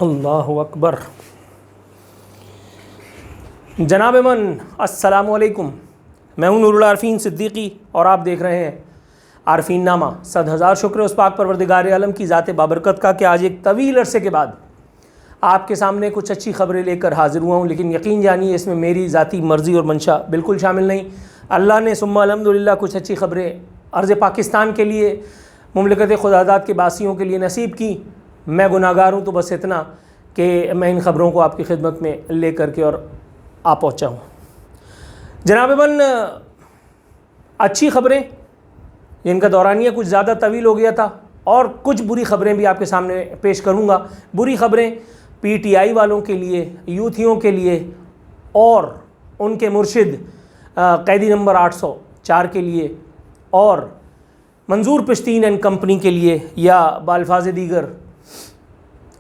اللہ اکبر۔ جناب من السلام علیکم، میں ہوں نور العارفین صدیقی اور آپ دیکھ رہے ہیں عارفین نامہ۔ صد ہزار شکر اس پاک پروردگار عالم کی ذات بابرکت کا کہ آج ایک طویل عرصے کے بعد آپ کے سامنے کچھ اچھی خبریں لے کر حاضر ہوا ہوں، لیکن یقین جانیے اس میں میری ذاتی مرضی اور منشا بالکل شامل نہیں۔ اللہ نے ثم الحمدللہ کچھ اچھی خبریں ارض پاکستان کے لیے، مملکت خداداد کے باسیوں کے لیے نصیب کی۔ میں گناہ گار ہوں، تو بس اتنا کہ میں ان خبروں کو آپ کی خدمت میں لے کر کے اور آ پہنچا ہوں۔ جناب من، اچھی خبریں جن کا دورانیہ کچھ زیادہ طویل ہو گیا تھا، اور کچھ بری خبریں بھی آپ کے سامنے پیش کروں گا۔ بری خبریں پی ٹی آئی والوں کے لیے، یوتھیوں کے لیے اور ان کے مرشد قیدی نمبر 804 کے لیے، اور منظور پشتین اینڈ کمپنی کے لیے، یا بالفاظ دیگر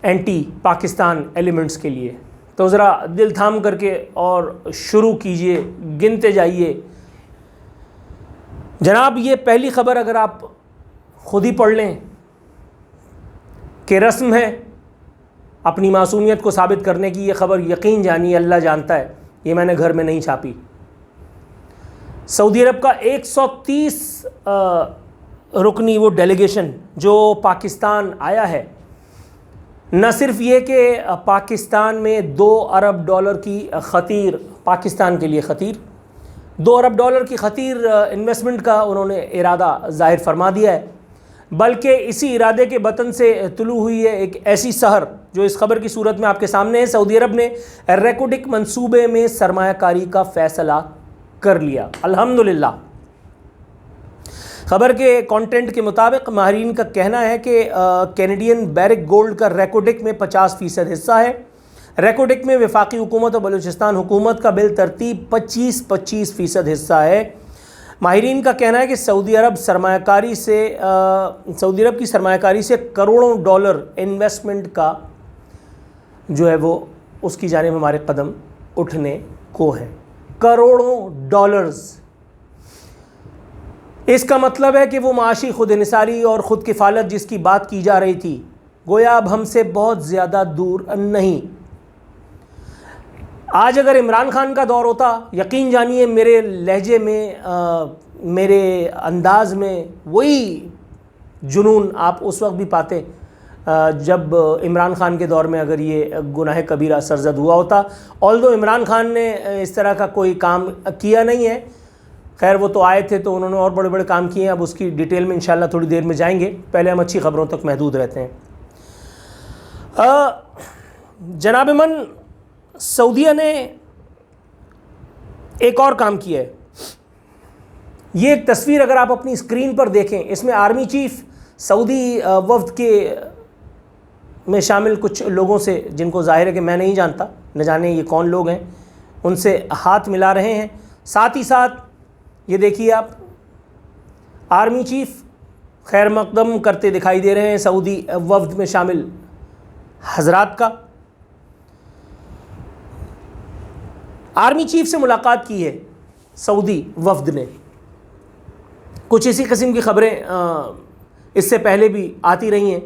اینٹی پاکستان ایلیمنٹس کے لیے۔ تو ذرا دل تھام کر کے اور شروع کیجئے، گنتے جائیے۔ جناب، یہ پہلی خبر اگر آپ خود ہی پڑھ لیں کہ رسم ہے اپنی معصومیت کو ثابت کرنے کی، یہ خبر یقین جانیے اللہ جانتا ہے یہ میں نے گھر میں نہیں چھاپی۔ سعودی عرب کا 130 رکنی وہ ڈیلیگیشن جو پاکستان آیا ہے، نہ صرف یہ کہ پاکستان میں $2 ارب کی خطیر، پاکستان کے لیے خطیر $2 ارب کی خطیر انویسٹمنٹ کا انہوں نے ارادہ ظاہر فرما دیا ہے، بلکہ اسی ارادے کے بطن سے طلوع ہوئی ہے ایک ایسی سحر جو اس خبر کی صورت میں آپ کے سامنے ہے۔ سعودی عرب نے ریکوڈک منصوبے میں سرمایہ کاری کا فیصلہ کر لیا، الحمدللہ۔ خبر کے کانٹینٹ کے مطابق ماہرین کا کہنا ہے کہ کینیڈین بیرک گولڈ کا ریکوڈک میں 50% حصہ ہے۔ ریکوڈک میں وفاقی حکومت اور بلوچستان حکومت کا بالترتیب 25% حصہ ہے۔ ماہرین کا کہنا ہے کہ سعودی عرب کی سرمایہ کاری سے کروڑوں ڈالر انویسٹمنٹ کا جو ہے وہ اس کی جانب ہمارے قدم اٹھنے کو ہیں، کروڑوں ڈالرز۔ اس کا مطلب ہے کہ وہ معاشی خود انحصاری اور خود کفالت جس کی بات کی جا رہی تھی، گویا اب ہم سے بہت زیادہ دور نہیں۔ آج اگر عمران خان کا دور ہوتا، یقین جانیے میرے لہجے میں، میرے انداز میں وہی جنون آپ اس وقت بھی پاتے جب عمران خان کے دور میں اگر یہ گناہ کبیرہ سرزد ہوا ہوتا۔ although عمران خان نے اس طرح کا کوئی کام کیا نہیں ہے، خیر وہ تو آئے تھے تو انہوں نے اور بڑے بڑے کام کیے ہیں، اب اس کی ڈیٹیل میں انشاءاللہ تھوڑی دیر میں جائیں گے، پہلے ہم اچھی خبروں تک محدود رہتے ہیں۔ جناب من، سعودیہ نے ایک اور کام کیا ہے۔ یہ ایک تصویر اگر آپ اپنی اسکرین پر دیکھیں، اس میں آرمی چیف سعودی وفد کے میں شامل کچھ لوگوں سے، جن کو ظاہر ہے کہ میں نہیں جانتا، نہ جانے یہ کون لوگ ہیں، ان سے ہاتھ ملا رہے ہیں۔ ساتھ ہی ساتھ یہ دیکھیے آپ، آرمی چیف خیر مقدم کرتے دکھائی دے رہے ہیں سعودی وفد میں شامل حضرات کا۔ آرمی چیف سے ملاقات کی ہے سعودی وفد نے۔ کچھ اسی قسم کی خبریں اس سے پہلے بھی آتی رہی ہیں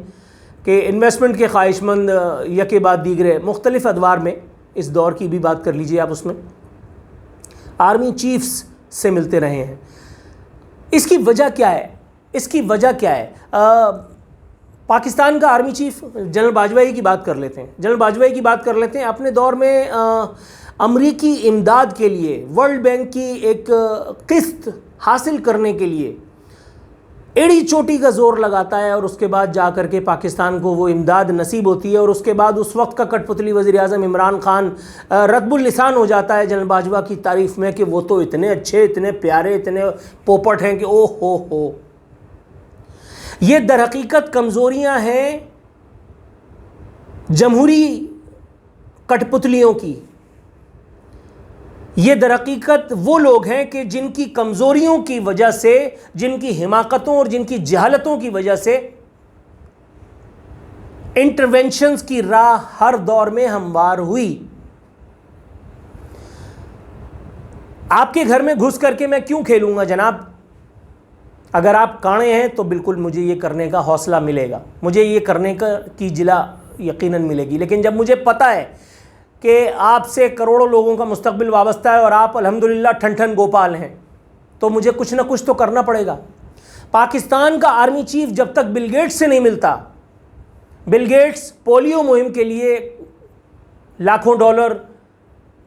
کہ انویسٹمنٹ کے خواہش مند یکے بعد دیگرے مختلف ادوار میں، اس دور کی بھی بات کر لیجئے آپ، اس میں آرمی چیفز سے ملتے رہے ہیں۔ اس کی وجہ کیا ہے؟ اس کی وجہ کیا ہے؟ پاکستان کا آرمی چیف جنرل باجوئی کی بات کر لیتے ہیں۔ جنرل باجوئی کی بات کر لیتے ہیں۔ اپنے دور میں امریکی امداد کے لیے، ورلڈ بینک کی ایک قسط حاصل کرنے کے لیے ایڑی چوٹی کا زور لگاتا ہے، اور اس کے بعد جا کر کے پاکستان کو وہ امداد نصیب ہوتی ہے، اور اس کے بعد اس وقت کا کٹ پتلی وزیر اعظم عمران خان رطب اللسان ہو جاتا ہے جنرل باجوہ کی تعریف میں کہ وہ تو اتنے اچھے، اتنے پیارے، اتنے پوپٹ ہیں کہ او ہو۔ یہ در حقیقت کمزوریاں ہیں جمہوری کٹ پتلیوں کی۔ یہ در حقیقت وہ لوگ ہیں کہ جن کی کمزوریوں کی وجہ سے، جن کی حماقتوں اور جن کی جہالتوں کی وجہ سے انٹرونشنز کی راہ ہر دور میں ہموار ہوئی۔ آپ کے گھر میں گھس کر کے میں کیوں کھیلوں گا جناب؟ اگر آپ کاڑے ہیں تو بالکل مجھے یہ کرنے کا حوصلہ ملے گا، مجھے یہ کرنے کی یقیناً ملے گی، لیکن جب مجھے پتہ ہے کہ آپ سے کروڑوں لوگوں کا مستقبل وابستہ ہے اور آپ الحمدللہ ٹھن ٹھن گوپال ہیں، تو مجھے کچھ نہ کچھ تو کرنا پڑے گا۔ پاکستان کا آرمی چیف جب تک بل گیٹس سے نہیں ملتا، بل گیٹس پولیو مہم کے لیے لاکھوں ڈالر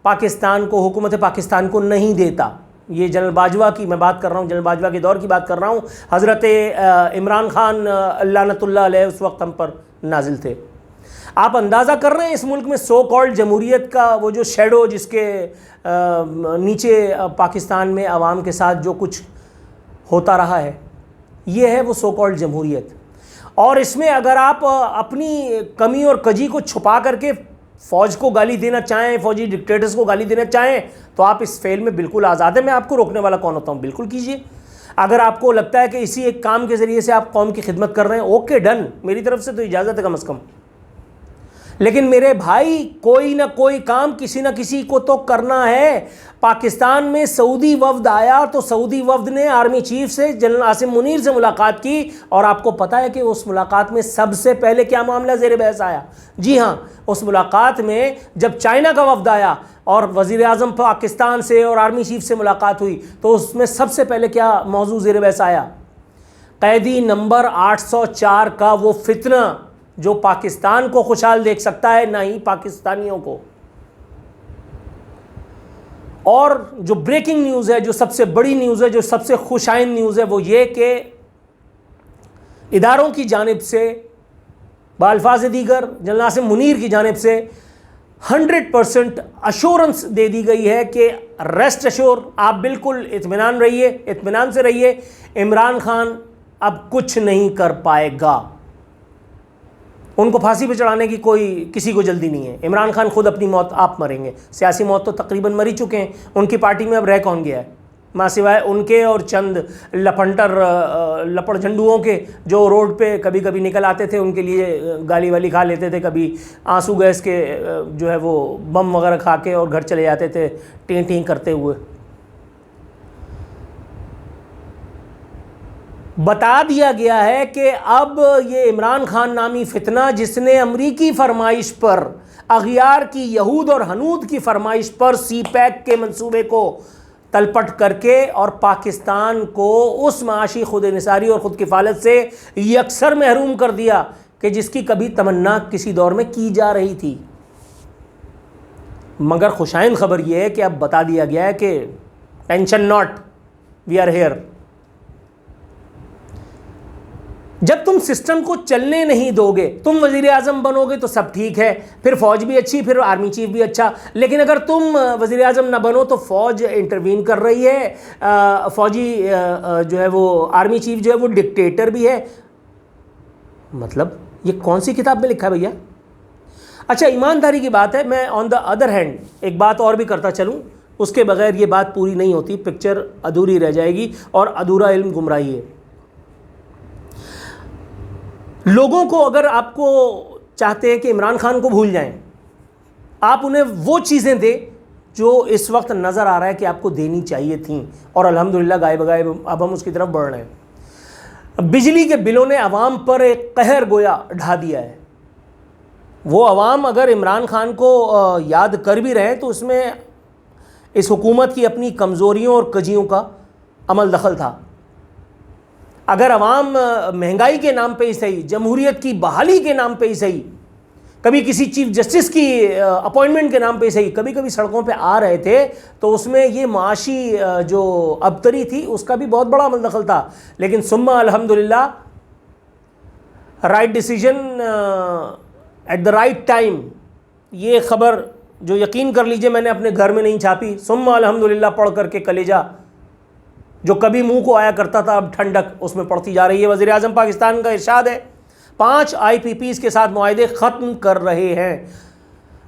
پاکستان کو، حکومت پاکستان کو نہیں دیتا۔ یہ جنرل باجوہ کی میں بات کر رہا ہوں، جنرل باجوہ کے دور کی بات کر رہا ہوں۔ حضرت عمران خان لعنت اللہ علیہ اس وقت ہم پر نازل تھے۔ آپ اندازہ کر رہے ہیں اس ملک میں سو کالڈ جمہوریت کا وہ جو شیڈو جس کے نیچے پاکستان میں عوام کے ساتھ جو کچھ ہوتا رہا ہے، یہ ہے وہ سو کالڈ جمہوریت۔ اور اس میں اگر آپ اپنی کمی اور کجی کو چھپا کر کے فوج کو گالی دینا چاہیں، فوجی ڈکٹیٹرز کو گالی دینا چاہیں، تو آپ اس فعل میں بالکل آزاد ہیں۔ میں آپ کو روکنے والا کون ہوتا ہوں؟ بالکل کیجئے۔ اگر آپ کو لگتا ہے کہ اسی ایک کام کے ذریعے سے آپ قوم کی خدمت کر رہے ہیں، اوکے ڈن، میری طرف سے تو اجازت ہے کم از کم۔ لیکن میرے بھائی، کوئی نہ کوئی کام کسی نہ کسی کو تو کرنا ہے۔ پاکستان میں سعودی وفد آیا تو سعودی وفد نے آرمی چیف سے، جنرل عاصم منیر سے ملاقات کی، اور آپ کو پتہ ہے کہ اس ملاقات میں سب سے پہلے کیا معاملہ زیر بحث آیا؟ جی ہاں، اس ملاقات میں جب چائنا کا وفد آیا اور وزیر اعظم پاکستان سے اور آرمی چیف سے ملاقات ہوئی، تو اس میں سب سے پہلے کیا موضوع زیر بحث آیا؟ قیدی نمبر 804 کا وہ فتنہ جو پاکستان کو خوشحال دیکھ سکتا ہے، نہ ہی پاکستانیوں کو۔ اور جو بریکنگ نیوز ہے، جو سب سے بڑی نیوز ہے، جو سب سے خوش آئند نیوز ہے، وہ یہ کہ اداروں کی جانب سے بالفاظ دیگر جنرل عاصم منیر کی جانب سے 100% ایشورنس دے دی گئی ہے کہ ریسٹ ایشور، آپ بالکل اطمینان سے رہیے، عمران خان اب کچھ نہیں کر پائے گا۔ ان کو پھانسی پہ چڑھانے کی کسی کو جلدی نہیں ہے۔ عمران خان خود اپنی موت آپ مریں گے، سیاسی موت تو تقریباً مر ہی چکے ہیں۔ ان کی پارٹی میں اب رہ کون گیا ہے ماں سوائے ان کے اور چند لپڑ جھنڈوؤں کے، جو روڈ پہ کبھی کبھی نکل آتے تھے، ان کے لیے گالی والی کھا لیتے تھے، کبھی آنسو گیس کے جو ہے وہ بم وغیرہ کھا کے اور گھر چلے جاتے تھے ٹیں ٹیں کرتے ہوئے۔ بتا دیا گیا ہے کہ اب یہ عمران خان نامی فتنہ، جس نے امریکی فرمائش پر، اغیار کی یہود اور ہنود کی فرمائش پر سی پیک کے منصوبے کو تلپٹ کر کے اور پاکستان کو اس معاشی خود انحصاری اور خود کفالت سے یکسر محروم کر دیا کہ جس کی کبھی تمنا کسی دور میں کی جا رہی تھی۔ مگر خوشائند خبر یہ ہے کہ اب بتا دیا گیا ہے کہ tension not, we are here. جب تم سسٹم کو چلنے نہیں دو گے، تم وزیر اعظم بنو گے تو سب ٹھیک ہے، پھر فوج بھی اچھی، پھر آرمی چیف بھی اچھا۔ لیکن اگر تم وزیر اعظم نہ بنو تو فوج انٹروین کر رہی ہے، فوجی جو ہے وہ آرمی چیف جو ہے وہ ڈکٹیٹر بھی ہے۔ مطلب یہ کون سی کتاب میں لکھا ہے بھیا؟ اچھا، ایمانداری کی بات ہے، میں آن دا ادر ہینڈ ایک بات اور بھی کرتا چلوں، اس کے بغیر یہ بات پوری نہیں ہوتی، پکچر ادھوری رہ جائے گی، اور ادھورا علم گمراہی ہے۔ لوگوں کو، اگر آپ کو چاہتے ہیں کہ عمران خان کو بھول جائیں، آپ انہیں وہ چیزیں دیں جو اس وقت نظر آ رہا ہے کہ آپ کو دینی چاہیے تھیں، اور الحمدللہ گائے بگائے اب ہم اس کی طرف بڑھ رہے ہیں۔ بجلی کے بلوں نے عوام پر ایک قہر گویا ڈھا دیا ہے۔ وہ عوام اگر عمران خان کو یاد کر بھی رہے ہیں تو اس میں اس حکومت کی اپنی کمزوریوں اور کجیوں کا عمل دخل تھا۔ اگر عوام مہنگائی کے نام پہ ہی صحیح، جمہوریت کی بحالی کے نام پہ ہی صحیح، کبھی کسی چیف جسٹس کی اپوائنٹمنٹ کے نام پہ ہی صحیح، کبھی کبھی سڑکوں پہ آ رہے تھے، تو اس میں یہ معاشی جو ابتری تھی اس کا بھی بہت بڑا عمل دخل تھا۔ لیکن ثم الحمدللہ right decision at the right time, یہ خبر جو یقین کر لیجئے میں نے اپنے گھر میں نہیں چھاپی، ثم الحمدللہ پڑھ کر کے کلیجہ جو کبھی منہ کو آیا کرتا تھا اب ٹھنڈک اس میں پڑتی جا رہی ہے۔ وزیر اعظم پاکستان کا ارشاد ہے 5 IPPs کے ساتھ معاہدے ختم کر رہے ہیں۔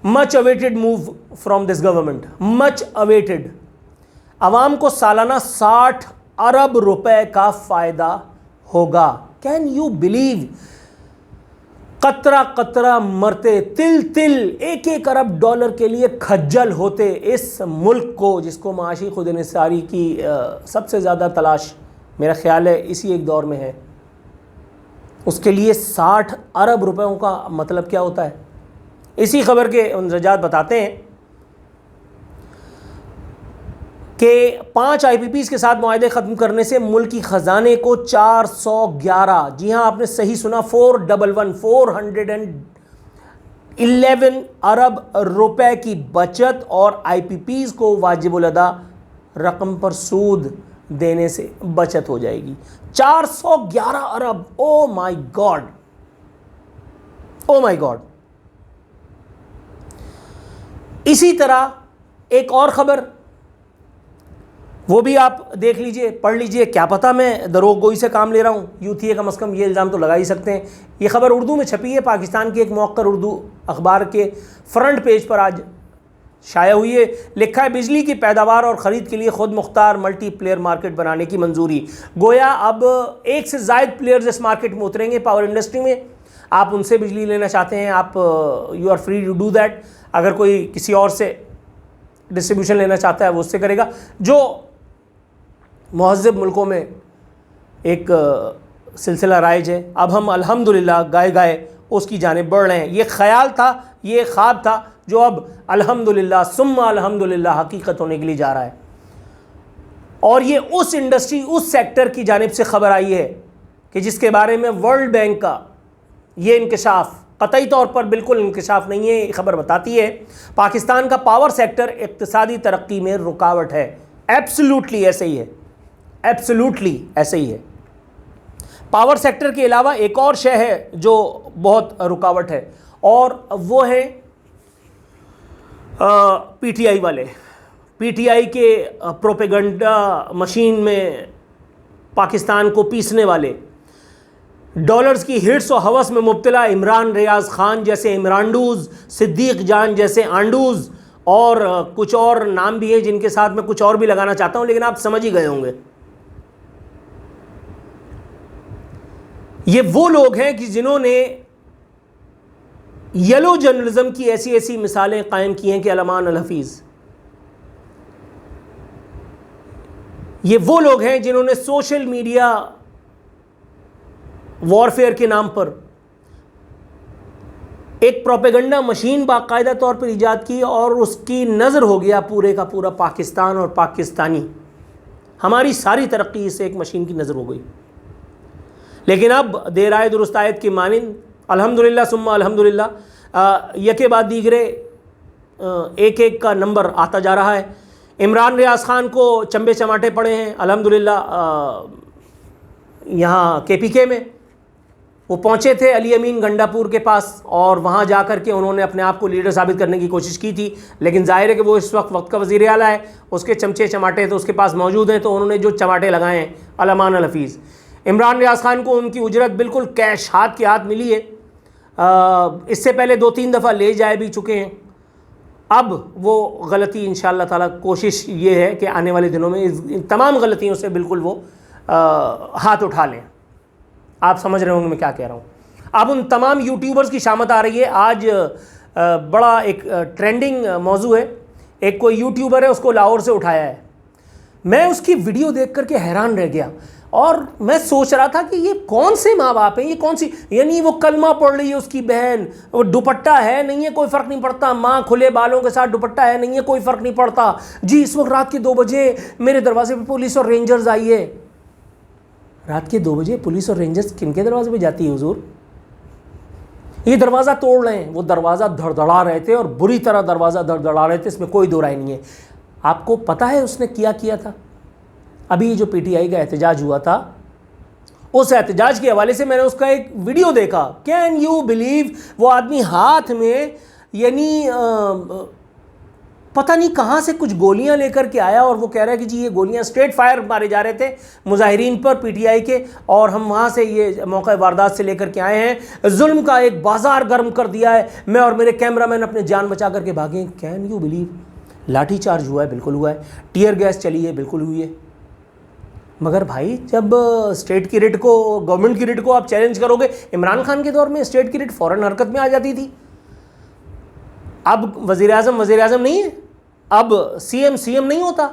Much awaited move from this government, much awaited. عوام کو سالانہ 60 ارب روپے کا فائدہ ہوگا۔ Can you believe? قطرہ قطرہ مرتے، تل تل، 1 ارب ڈالر کے لیے کھجل ہوتے اس ملک کو، جس کو معاشی خود انحصاری کی سب سے زیادہ تلاش میرا خیال ہے اسی ایک دور میں ہے۔ اس کے لیے 60 ارب روپیوں کا مطلب کیا ہوتا ہے؟ اسی خبر کے اندراجات بتاتے ہیں کہ 5 آئی پی پیز کے ساتھ معاہدے ختم کرنے سے ملک کی خزانے کو 411، جی ہاں آپ نے صحیح سنا، 411 ارب روپے کی بچت اور آئی پی پیز کو واجب الادا رقم پر سود دینے سے بچت ہو جائے گی۔ 411 ارب، او مائی گاڈ، او مائی گاڈ۔ اسی طرح ایک اور خبر، وہ بھی آپ دیکھ لیجئے، پڑھ لیجئے، کیا پتہ میں دروغ گوئی سے کام لے رہا ہوں، یوں تھی کم از کم یہ الزام تو لگا ہی سکتے ہیں۔ یہ خبر اردو میں چھپی ہے، پاکستان کے ایک موقر اردو اخبار کے فرنٹ پیج پر آج شائع ہوئی ہے۔ لکھا ہے بجلی کی پیداوار اور خرید کے لیے خود مختار ملٹی پلیئر مارکیٹ بنانے کی منظوری۔ گویا اب ایک سے زائد پلیئرز اس مارکیٹ میں اتریں گے پاور انڈسٹری میں۔ آپ ان سے بجلی لینا چاہتے ہیں، آپ you are free to do that. اگر کوئی کسی اور سے ڈسٹریبیوشن لینا چاہتا ہے وہ اس سے کرے گا۔ جو مہذب ملکوں میں ایک سلسلہ رائج ہے، اب ہم الحمدللہ گائے گائے اس کی جانب بڑھ رہے ہیں۔ یہ خیال تھا، یہ خواب تھا، جو اب الحمدللہ ثم الحمدللہ حقیقت ہونے کے لیے جا رہا ہے۔ اور یہ اس انڈسٹری، اس سیکٹر کی جانب سے خبر آئی ہے کہ جس کے بارے میں ورلڈ بینک کا یہ انکشاف قطعی طور پر بالکل انکشاف نہیں ہے، یہ خبر بتاتی ہے پاکستان کا پاور سیکٹر اقتصادی ترقی میں رکاوٹ ہے۔ ایبسلیوٹلی ایسے ہی ہے، ایبسلیوٹلی ایسے ہی ہے۔ پاور سیکٹر کے علاوہ ایک اور شے ہے جو بہت رکاوٹ ہے، اور وہ ہے پی ٹی آئی والے۔ پی ٹی آئی کے پروپیگنڈا مشین میں پاکستان کو پیسنے والے، ڈالرز کی ہٹس و ہوس میں مبتلا عمران ریاض خان جیسے عمرانڈوز، صدیق جان جیسے آنڈوز، اور کچھ اور نام بھی ہیں جن کے ساتھ میں کچھ اور بھی لگانا چاہتا ہوں، لیکن آپ سمجھ ہی گئے ہوں گے۔ یہ وہ لوگ ہیں کہ جنہوں نے یلو جرنلزم کی ایسی ایسی مثالیں قائم کی ہیں کہ الامان الحفیظ۔ یہ وہ لوگ ہیں جنہوں نے سوشل میڈیا وارفیئر کے نام پر ایک پروپیگنڈا مشین باقاعدہ طور پر ایجاد کی، اور اس کی نظر ہو گیا پورے کا پورا پاکستان اور پاکستانی۔ ہماری ساری ترقی اس ایک مشین کی نظر ہو گئی۔ لیکن اب دیر آئے درست آیت کی مانند الحمدللہ ثم الحمدللہ یکے بعد دیگرے ایک ایک کا نمبر آتا جا رہا ہے۔ عمران ریاض خان کو چمبے چماٹے پڑے ہیں الحمدللہ یہاں کے پی کے میں۔ وہ پہنچے تھے علی امین گنڈا پور کے پاس، اور وہاں جا کر کے انہوں نے اپنے آپ کو لیڈر ثابت کرنے کی کوشش کی تھی، لیکن ظاہر ہے کہ وہ اس وقت کا وزیر اعلیٰ ہے، اس کے چمچے چماٹے تو اس کے پاس موجود ہیں، تو انہوں نے جو چماٹے لگائے ہیں الامان الحفیظ۔ عمران ریاض خان کو ان کی اجرت بالکل کیش ہاتھ کے ہاتھ ملی ہے، اس سے پہلے 2-3 دفعہ لے جائے بھی چکے ہیں۔ اب وہ غلطی انشاءاللہ تعالیٰ کوشش یہ ہے کہ آنے والے دنوں میں ان تمام غلطیوں سے بالکل وہ ہاتھ اٹھا لیں۔ آپ سمجھ رہے ہوں گے میں کیا کہہ رہا ہوں۔ اب ان تمام یوٹیوبرز کی شامت آ رہی ہے۔ آج بڑا ایک ٹرینڈنگ موضوع ہے، ایک کوئی یوٹیوبر ہے، اس کو لاہور سے اٹھایا ہے۔ میں اس کی ویڈیو دیکھ کر کے حیران رہ گیا، اور میں سوچ رہا تھا کہ یہ کون سے ماں باپ ہیں، یہ کون سی، یعنی وہ کلمہ پڑھ رہی ہے اس کی بہن، وہ دوپٹہ ہے نہیں ہے کوئی فرق نہیں پڑتا، ماں کھلے بالوں کے ساتھ دوپٹہ ہے نہیں ہے کوئی فرق نہیں پڑتا، جی اس وقت رات کے 2 بجے میرے دروازے پہ پولیس اور رینجرز آئی ہے۔ رات کے 2 بجے پولیس اور رینجرز کن کے دروازے پہ جاتی ہے حضور؟ یہ دروازہ توڑ رہے ہیں، وہ دروازہ دھڑدھڑا رہے تھے، اور بری طرح دروازہ دھڑدھڑا رہے تھے، اس میں کوئی دو رائے نہیں ہے۔ آپ کو پتہ ہے اس نے کیا کیا تھا؟ ابھی جو پی ٹی آئی کا احتجاج ہوا تھا، اس احتجاج کے حوالے سے میں نے اس کا ایک ویڈیو دیکھا۔ کین یو بلیو، وہ آدمی ہاتھ میں یعنی پتہ نہیں کہاں سے کچھ گولیاں لے کر کے آیا، اور وہ کہہ رہا ہے کہ جی یہ گولیاں اسٹریٹ فائر مارے جا رہے تھے مظاہرین پر پی ٹی آئی کے، اور ہم وہاں سے یہ موقع واردات سے لے کر کے آئے ہیں، ظلم کا ایک بازار گرم کر دیا ہے، میں اور میرے کیمرہ مین اپنے جان بچا کر کے بھاگے۔ Can you blue? لاٹھی چارج ہوا ہے، بالکل ہوا ہے، ٹیئر گیس چلی ہے، بالکل ہوئی ہے۔ مگر بھائی جب اسٹیٹ کی ریٹ کو، گورنمنٹ کی ریٹ کو آپ چیلنج کرو گے، عمران خان کے دور میں اسٹیٹ کی ریٹ فوراً حرکت میں آ جاتی تھی۔ اب وزیر اعظم نہیں ہے، اب سی ایم نہیں ہوتا۔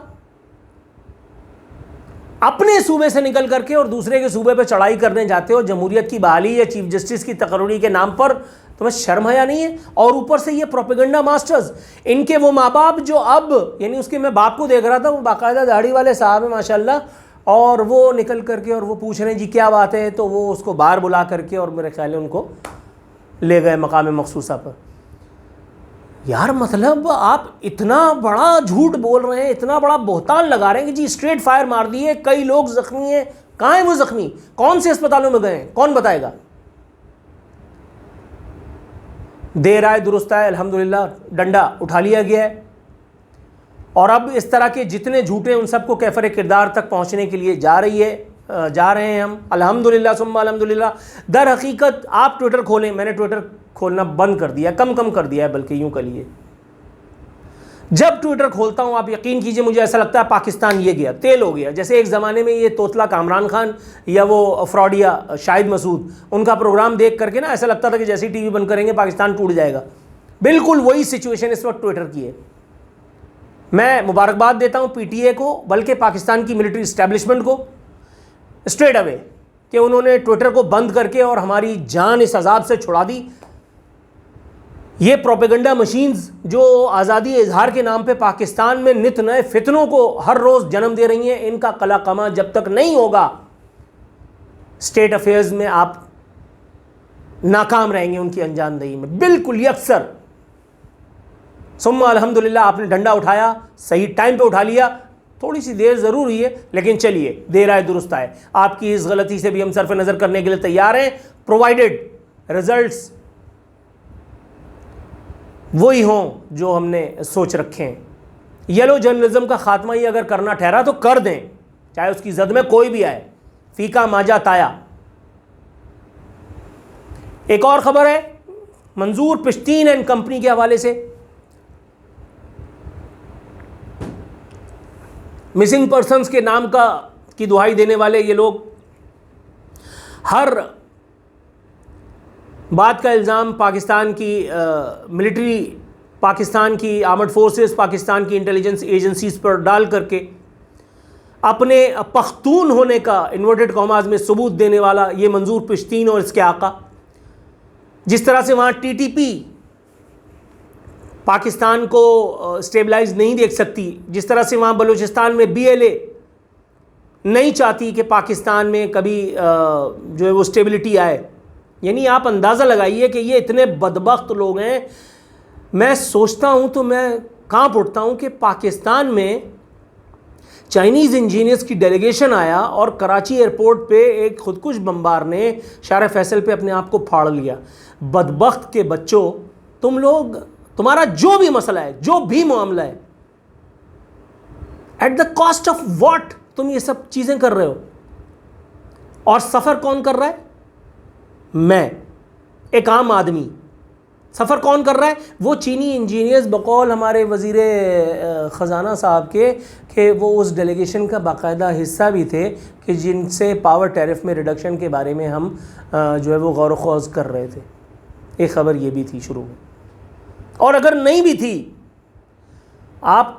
اپنے صوبے سے نکل کر کے اور دوسرے کے صوبے پہ چڑھائی کرنے جاتے ہو جمہوریت کی بحالی یا چیف جسٹس کی تقرری کے نام پر. تمہیں شرم حیا نہیں ہے؟ اور اوپر سے یہ پروپیگنڈا ماسٹرز، ان کے وہ ماں باپ جو اب، یعنی اس کے میں باپ کو دیکھ رہا تھا، وہ باقاعدہ داڑھی والے صاحب ہیں ماشاءاللہ، اور وہ نکل کر کے اور وہ پوچھ رہے ہیں جی کیا بات ہے، تو وہ اس کو باہر بلا کر کے اور میرے خیال ہے ان کو لے گئے مقام مخصوصہ پر. یار مطلب آپ اتنا بڑا جھوٹ بول رہے ہیں، اتنا بڑا بہتان لگا رہے ہیں کہ جی اسٹریٹ فائر مار دیے، کئی لوگ زخمی ہیں. کہاں ہیں وہ زخمی؟ کون سے اسپتالوں میں گئے ہیں؟ کون بتائے گا؟ دیر آئے درست آئے، الحمدللہ ڈنڈا اٹھا لیا گیا ہے، اور اب اس طرح کے جتنے جھوٹے ان سب کو کیفر کردار تک پہنچنے کے لیے جا رہے ہیں ہم، الحمدللہ ثم الحمدللہ. در حقیقت آپ ٹویٹر کھولیں، میں نے ٹویٹر کھولنا بند کر دیا، کم کر دیا ہے، بلکہ یوں کہیے جب ٹویٹر کھولتا ہوں آپ یقین کیجئے مجھے ایسا لگتا ہے پاکستان یہ گیا، تیل ہو گیا. جیسے ایک زمانے میں یہ توتلا کامران خان یا وہ فراڈیا شاہد مسعود، ان کا پروگرام دیکھ کر کے نا ایسا لگتا تھا کہ جیسے ہی ٹی وی بند کریں گے پاکستان ٹوٹ جائے گا. بالکل وہی سچویشن اس وقت ٹویٹر کی ہے. میں مبارکباد دیتا ہوں پی ٹی اے کو، بلکہ پاکستان کی ملٹری اسٹیبلشمنٹ کو اسٹریٹ اوے، کہ انہوں نے ٹویٹر کو بند کر کے اور ہماری جان اس عذاب سے چھڑا دی. یہ پروپیگنڈا مشینز جو آزادی اظہار کے نام پہ پاکستان میں نت نئے فتنوں کو ہر روز جنم دے رہی ہیں، ان کا قلع قمع جب تک نہیں ہوگا اسٹیٹ افیئرز میں آپ ناکام رہیں گے ان کی انجام دہی میں. بالکل یکسر. ثم الحمدللہ آپ نے ڈنڈا اٹھایا، صحیح ٹائم پہ اٹھا لیا، تھوڑی سی دیر ضرور ہوئی ہے لیکن چلیے، دیر آئے درست آئے. آپ کی اس غلطی سے بھی ہم صرف نظر کرنے کے لیے تیار ہیں، پرووائڈڈ ریزلٹس وہی ہوں جو ہم نے سوچ رکھے ہیں. یلو جرنلزم کا خاتمہ ہی اگر کرنا ٹھہرا تو کر دیں، چاہے اس کی زد میں کوئی بھی آئے. فیکا ماجا تایا. ایک اور خبر ہے منظور پشتین اینڈ کمپنی کے حوالے سے. مسنگ پرسنز کے نام کی دہائی دینے والے یہ لوگ ہر بات کا الزام پاکستان کی ملٹری، پاکستان کی آرمڈ فورسز، پاکستان کی انٹیلیجنس ایجنسیز پر ڈال کر کے اپنے پختون ہونے کا انورٹڈ کاماز میں ثبوت دینے والا یہ منظور پشتین اور اس کے آقا. جس طرح سے وہاں ٹی ٹی پی پاکستان کو اسٹیبلائز نہیں دیکھ سکتی، جس طرح سے وہاں بلوچستان میں بی ایل اے نہیں چاہتی کہ پاکستان میں کبھی جو ہے وہ اسٹیبلٹی آئے. یعنی آپ اندازہ لگائیے کہ یہ اتنے بدبخت لوگ ہیں. میں سوچتا ہوں تو میں کانپ اٹھتا ہوں کہ پاکستان میں چائنیز انجینئرز کی ڈیلیگیشن آیا اور کراچی ایئرپورٹ پہ ایک خودکش بمبار نے شارع فیصل پہ اپنے آپ کو پھاڑ لیا. بدبخت کے بچوں، تم لوگ، تمہارا جو بھی مسئلہ ہے، جو بھی معاملہ ہے، at the cost of what تم یہ سب چیزیں کر رہے ہو. اور سفر کون کر رہا ہے؟ میں، ایک عام آدمی. سفر کون کر رہا ہے؟ وہ چینی انجینئرز بقول ہمارے وزیر خزانہ صاحب کے، کہ وہ اس ڈیلیگیشن کا باقاعدہ حصہ بھی تھے کہ جن سے پاور ٹیرف میں ریڈکشن کے بارے میں ہم جو ہے وہ غور و خوض کر رہے تھے. ایک خبر یہ بھی تھی شروع میں. اور اگر نہیں بھی تھی، آپ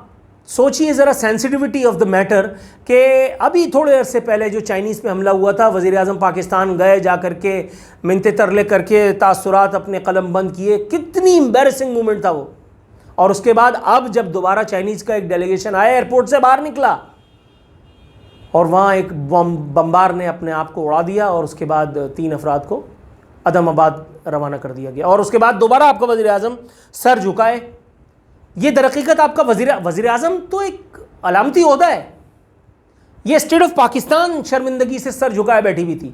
سوچئے ذرا سینسٹیوٹی آف دا میٹر، کہ ابھی تھوڑے عرصے پہلے جو چائنیز پہ حملہ ہوا تھا، وزیر اعظم پاکستان گئے، جا کر کے منتے ترلے کر کے تاثرات اپنے قلم بند کیے. کتنی امبیرسنگ مومنٹ تھا وہ. اور اس کے بعد اب جب دوبارہ چائنیز کا ایک ڈیلیگیشن آیا، ایئرپورٹ سے باہر نکلا اور وہاں ایک بمبار نے اپنے آپ کو اڑا دیا، اور اس کے بعد 3 افراد کو عدم آباد روانہ کر دیا گیا. اور اس کے بعد دوبارہ آپ کا وزیر اعظم سر جھکائے. یہ در حقیقت آپ کا وزیر اعظم تو ایک علامتی عہدہ ہے. یہ اسٹیٹ آف پاکستان شرمندگی سے سر جھکائے بیٹھی ہوئی تھی.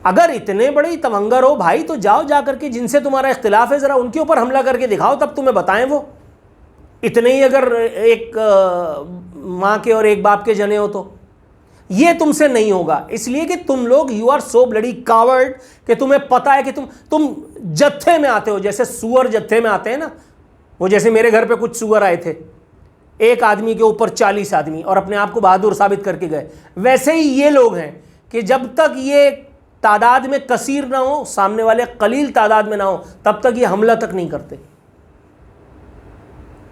اگر اتنے بڑے تمنگر ہو بھائی تو جاؤ، جا کر کے جن سے تمہارا اختلاف ہے ذرا ان کے اوپر حملہ کر کے دکھاؤ، تب تمہیں بتائیں. وہ اتنے ہی اگر ایک ماں کے اور ایک باپ کے جنے ہو تو یہ تم سے نہیں ہوگا. اس لیے کہ تم لوگ you are so bloody coward کہ تمہیں پتہ ہے کہ تم جتھے میں آتے ہو، جیسے سور جتھے میں آتے ہیں نا. وہ جیسے میرے گھر پہ کچھ سور آئے تھے، ایک آدمی کے اوپر 40 آدمی، اور اپنے آپ کو بہادر ثابت کر کے گئے. ویسے ہی یہ لوگ ہیں کہ جب تک یہ تعداد میں کثیر نہ ہو، سامنے والے قلیل تعداد میں نہ ہو، تب تک یہ حملہ تک نہیں کرتے.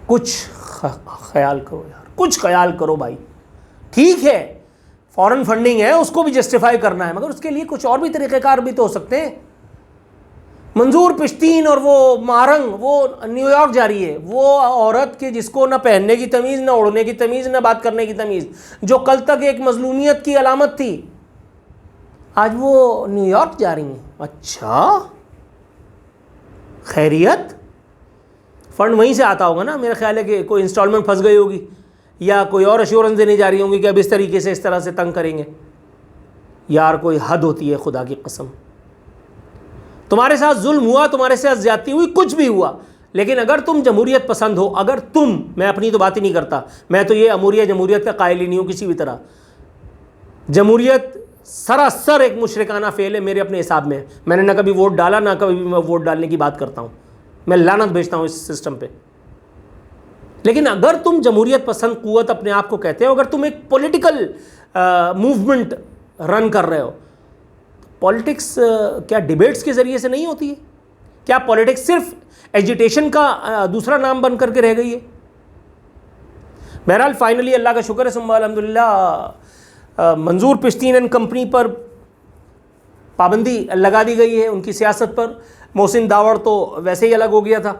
کچھ خیال کرو یار، کچھ خیال کرو بھائی. ٹھیک ہے فورن فنڈنگ ہے، اس کو بھی جسٹیفائی کرنا ہے، مگر اس کے لیے کچھ اور بھی طریقہ کار بھی تو ہو سکتے ہیں. منظور پشتین اور وہ مارنگ وہ نیو یارک جا رہی ہے، وہ عورت کہ جس کو نہ پہننے کی تمیز، نہ اڑنے کی تمیز، نہ بات کرنے کی تمیز، جو کل تک ایک مظلومیت کی علامت تھی، آج وہ نیو یارک جا رہی ہیں. اچھا خیریت؟ فنڈ وہیں سے آتا ہوگا نا، میرا خیال ہے کہ کوئی انسٹالمنٹ پھنس گئی ہوگی یا کوئی اور ایشورنس دینے جا رہی ہوں گی کہ اب اس طریقے سے اس طرح سے تنگ کریں گے. یار کوئی حد ہوتی ہے خدا کی قسم. تمہارے ساتھ ظلم ہوا، تمہارے ساتھ زیادتی ہوئی، کچھ بھی ہوا، لیکن اگر تم جمہوریت پسند ہو، اگر تم، میں اپنی تو بات ہی نہیں کرتا، میں تو یہ جمہوریت کا قائل ہی نہیں ہوں کسی بھی طرح. جمہوریت سراسر ایک مشرکانہ فعل ہے میرے اپنے حساب میں. میں نے نہ کبھی ووٹ ڈالا، نہ کبھی میں ووٹ ڈالنے کی بات کرتا ہوں. میں لعنت بھیجتا ہوں اس سسٹم پہ. لیکن اگر تم جمہوریت پسند قوت اپنے آپ کو کہتے ہو، اگر تم ایک پولیٹیکل موومنٹ رن کر رہے ہو، پولیٹکس کیا ڈیبیٹس کے ذریعے سے نہیں ہوتی ہے؟ کیا پولیٹکس صرف ایجیٹیشن کا دوسرا نام بن کر کے رہ گئی ہے؟ بہرحال فائنلی اللہ کا شکر ہے ثم الحمدللہ، منظور پشتین اینڈ کمپنی پر پابندی لگا دی گئی ہے، ان کی سیاست پر. محسن داوڑ تو ویسے ہی الگ ہو گیا تھا.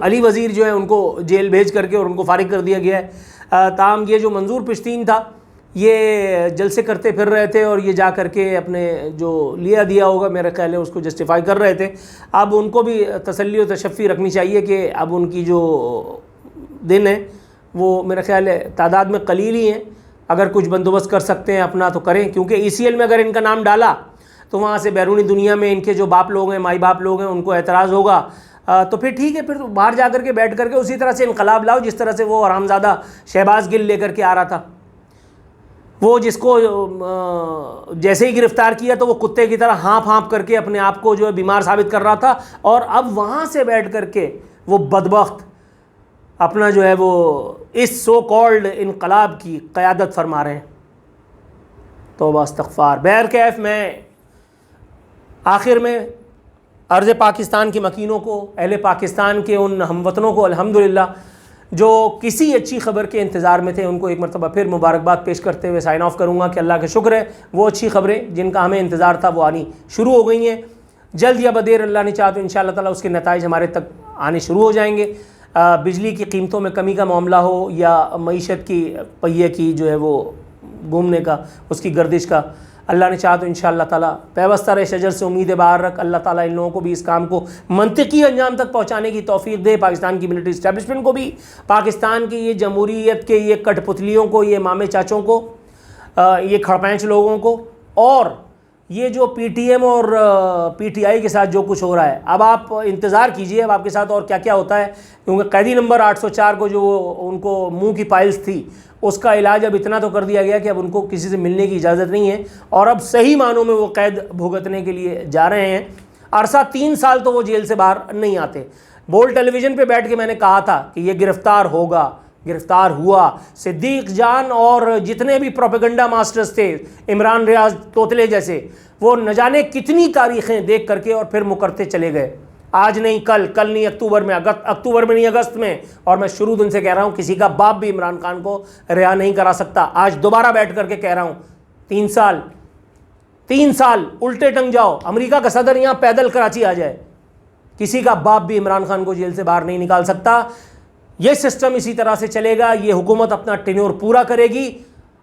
علی وزیر جو ہے ان کو جیل بھیج کر کے اور ان کو فارغ کر دیا گیا ہے. تاہم یہ جو منظور پشتین تھا یہ جلسے کرتے پھر رہے تھے اور یہ جا کر کے اپنے جو دیا ہوگا میرا خیال ہے اس کو جسٹیفائی کر رہے تھے. اب ان کو بھی تسلی و تشفی رکھنی چاہیے کہ اب ان کی جو دن ہے وہ میرا خیال ہے تعداد میں قلیل ہی ہیں. اگر کچھ بندوبست کر سکتے ہیں اپنا تو کریں، کیونکہ ECL میں اگر ان کا نام ڈالا تو وہاں سے بیرونی دنیا میں ان کے جو باپ لوگ ہیں، مائی باپ لوگ ہیں، ان کو اعتراض ہوگا. تو پھر ٹھیک ہے، پھر باہر جا کر کے بیٹھ کر کے اسی طرح سے انقلاب لاؤ جس طرح سے وہ حرامزادہ شہباز گل لے کر کے آ رہا تھا. وہ جس کو جیسے ہی گرفتار کیا تو وہ کتے کی طرح ہانپ ہانپ کر کے اپنے آپ کو جو ہے بیمار ثابت کر رہا تھا، اور اب وہاں سے بیٹھ کر کے وہ بدبخت اپنا جو ہے وہ اس سو کالڈ انقلاب کی قیادت فرما رہے ہیں. توبہ استغفار. بہرکیف میں آخر میں عرض پاکستان کے مکینوں کو، اہل پاکستان کے ان ہم وطنوں کو الحمدللہ جو کسی اچھی خبر کے انتظار میں تھے، ان کو ایک مرتبہ پھر مبارکباد پیش کرتے ہوئے سائن آف کروں گا کہ اللہ کا شکر ہے وہ اچھی خبریں جن کا ہمیں انتظار تھا وہ آنی شروع ہو گئی ہیں. جلد یا بدیر اللہ نے چاہا تو انشاءاللہ تعالیٰ اس کے نتائج ہمارے تک آنے شروع ہو جائیں گے. بجلی کی قیمتوں میں کمی کا معاملہ ہو یا معیشت کی پہیے کی جو ہے وہ گھومنے کا، اس کی گردش کا، اللہ نے چاہا تو انشاءاللہ تعالیٰ پیوستہ شجر سے امید باہر رکھ. اللہ تعالیٰ ان لوگوں کو بھی اس کام کو منطقی انجام تک پہنچانے کی توفیق دے. پاکستان کی ملٹری اسٹیبلشمنٹ کو بھی، پاکستان کی یہ جمہوریت کے یہ کٹ پتلیوں کو، یہ مامے چاچوں کو، یہ کھڑپینچ لوگوں کو، اور یہ جو PTM اور PTI کے ساتھ جو کچھ ہو رہا ہے، اب آپ انتظار کیجئے اب آپ کے ساتھ اور کیا کیا ہوتا ہے. کیونکہ قیدی نمبر 804 کو جو ان کو منہ کی پائلز تھی اس کا علاج اب اتنا تو کر دیا گیا کہ اب ان کو کسی سے ملنے کی اجازت نہیں ہے، اور اب صحیح معنوں میں وہ قید بھگتنے کے لیے جا رہے ہیں. عرصہ 3 سال تو وہ جیل سے باہر نہیں آتے. بول ٹیلی ویژن پہ بیٹھ کے میں نے کہا تھا کہ یہ گرفتار ہوگا، گرفتار ہوا. صدیق جان اور جتنے بھی پروپیگنڈا ماسٹرز تھے، عمران ریاض توتلے جیسے، وہ نہ جانے کتنی تاریخیں دیکھ کر کے اور پھر مکرتے چلے گئے. آج نہیں کل، کل نہیں اکتوبر میں، اکتوبر میں نہیں اگست میں. اور میں شروع دن سے کہہ رہا ہوں کسی کا باپ بھی عمران خان کو رہا نہیں کرا سکتا. آج دوبارہ بیٹھ کر کے کہہ رہا ہوں 3 سال الٹے ٹنگ جاؤ، امریکہ کا صدر یہاں پیدل کراچی آ جائے، کسی کا باپ بھی عمران خان کو جیل سے باہر نہیں نکال سکتا. یہ سسٹم اسی طرح سے چلے گا. یہ حکومت اپنا ٹینیور پورا کرے گی،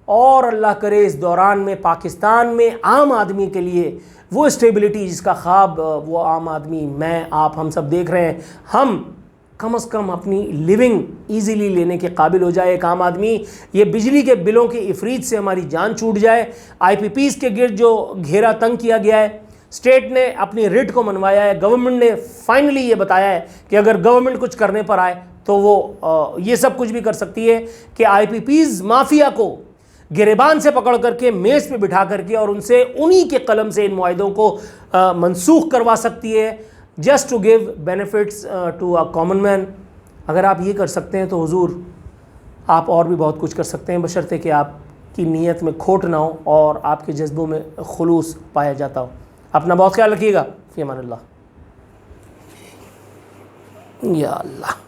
اور اللہ کرے اس دوران میں پاکستان میں عام آدمی کے لیے وہ اسٹیبلٹی جس کا خواب وہ عام آدمی، میں، آپ، ہم سب دیکھ رہے ہیں، ہم کم از کم اپنی لیونگ ایزیلی لینے کے قابل ہو جائے. ایک عام آدمی، یہ بجلی کے بلوں کے افریت سے ہماری جان چھوٹ جائے. IPPs کے گرد جو گھیرا تنگ کیا گیا ہے، اسٹیٹ نے اپنی ریٹ کو منوایا ہے، گورنمنٹ نے فائنلی یہ بتایا ہے کہ اگر گورنمنٹ کچھ کرنے پر آئے تو وہ یہ سب کچھ بھی کر سکتی ہے کہ IPPs مافیا کو گریبان سے پکڑ کر کے میز پہ بٹھا کر کے اور ان سے انہی کے قلم سے ان معاہدوں کو منسوخ کروا سکتی ہے، just to give benefits to a common man. اگر آپ یہ کر سکتے ہیں تو حضور آپ اور بھی بہت کچھ کر سکتے ہیں، بشرطے کہ آپ کی نیت میں کھوٹ نہ ہو اور آپ کے جذبوں میں خلوص پایا جاتا ہو. اپنا بہت خیال رکھیے گا. فی امان اللہ. یا اللہ.